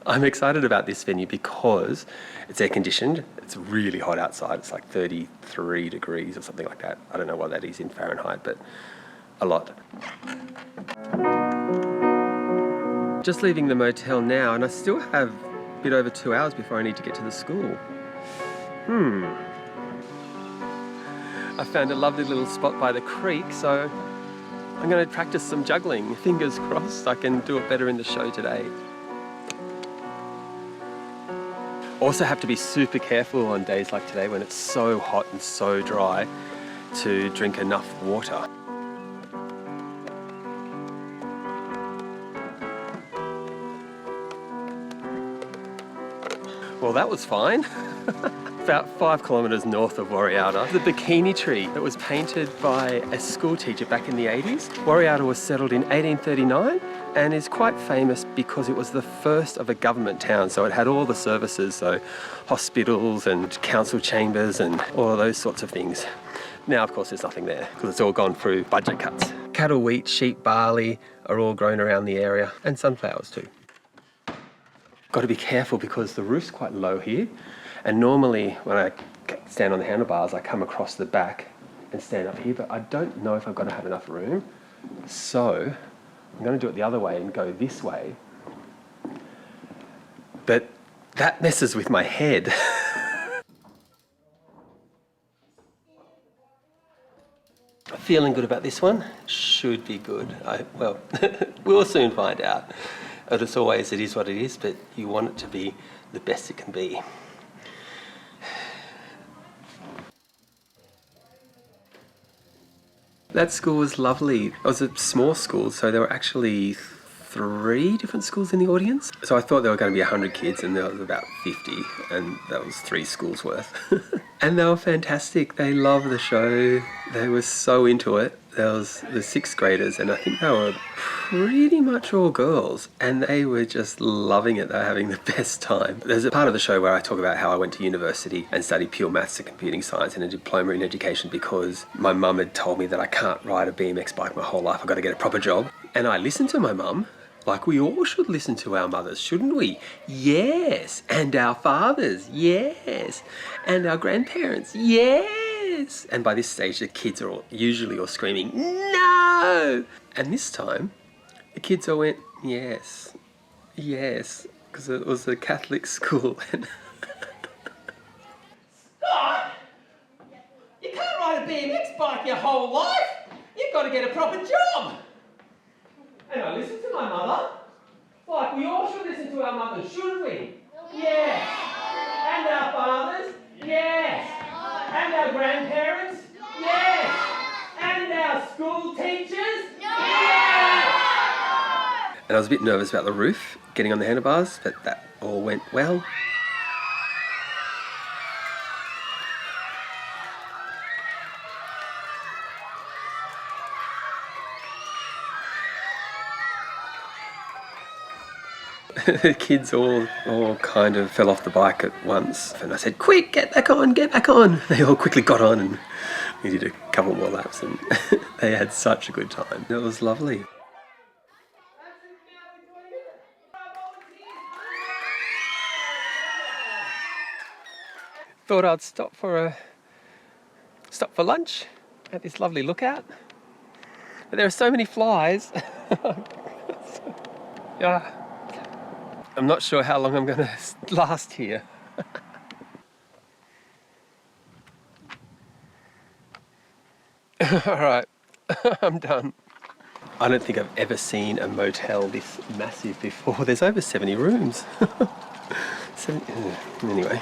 I'm excited about this venue because it's air conditioned. It's really hot outside. It's like 33 degrees or something like that. I don't know what that is in Fahrenheit, but a lot. Just leaving the motel now, and I still have a bit over 2 hours before I need to get to the school. I found a lovely little spot by the creek, so I'm going to practice some juggling. Fingers crossed I can do it better in the show today. Also have to be super careful on days like today when it's so hot and so dry to drink enough water. Well, that was fine. About 5 kilometres north of Warialda, the Bikini Tree that was painted by a school teacher back in the 80s. Warialda was settled in 1839 and is quite famous because it was the first of a government town, so it had all the services, so hospitals and council chambers and all of those sorts of things. Now, of course, there's nothing there because it's all gone through budget cuts. Cattle, wheat, sheep, barley are all grown around the area, and sunflowers too. Got to be careful because the roof's quite low here. And normally when I stand on the handlebars, I come across the back and stand up here, but I don't know if I'm going to have enough room. So I'm going to do it the other way and go this way. But that messes with my head. Feeling good about this one? Should be good. Well, we'll soon find out. As always, it is what it is, but you want it to be the best it can be. That school was lovely. It was a small school, so there were actually 3 different schools in the audience. So I thought there were going to be 100 kids, and there was about 50, and that was 3 schools worth. And they were fantastic. They loved the show. They were so into it. There was the 6th graders, and I think they were pretty much all girls, and they were just loving it. They were having the best time. There's a part of the show where I talk about how I went to university and studied pure maths and computing science and a diploma in education because my mum had told me that I can't ride a BMX bike my whole life. I've got to get a proper job. And I listened to my mum. Like we all should listen to our mothers, shouldn't we? Yes. And our fathers, yes. And our grandparents, yes. And by this stage, the kids are usually all screaming, no! And this time, the kids all went, yes, yes, because it was a Catholic school. Stop! You can't ride a BMX bike your whole life. You've got to get a proper job. And I listened to my mother. Like we all should listen to our mothers, shouldn't we? Yes. And our fathers? Yes. And our grandparents? Yes. And our school teachers? Yes. And I was a bit nervous about the roof, getting on the handlebars, but that all went well. The kids all kind of fell off the bike at once. And I said, quick, get back on, get back on. They all quickly got on and we did a couple more laps and they had such a good time. It was lovely. Thought I'd stop for lunch at this lovely lookout. But there are so many flies. Yeah. I'm not sure how long I'm going to last here. All right, I'm done. I don't think I've ever seen a motel this massive before. There's over 70 rooms. Anyway.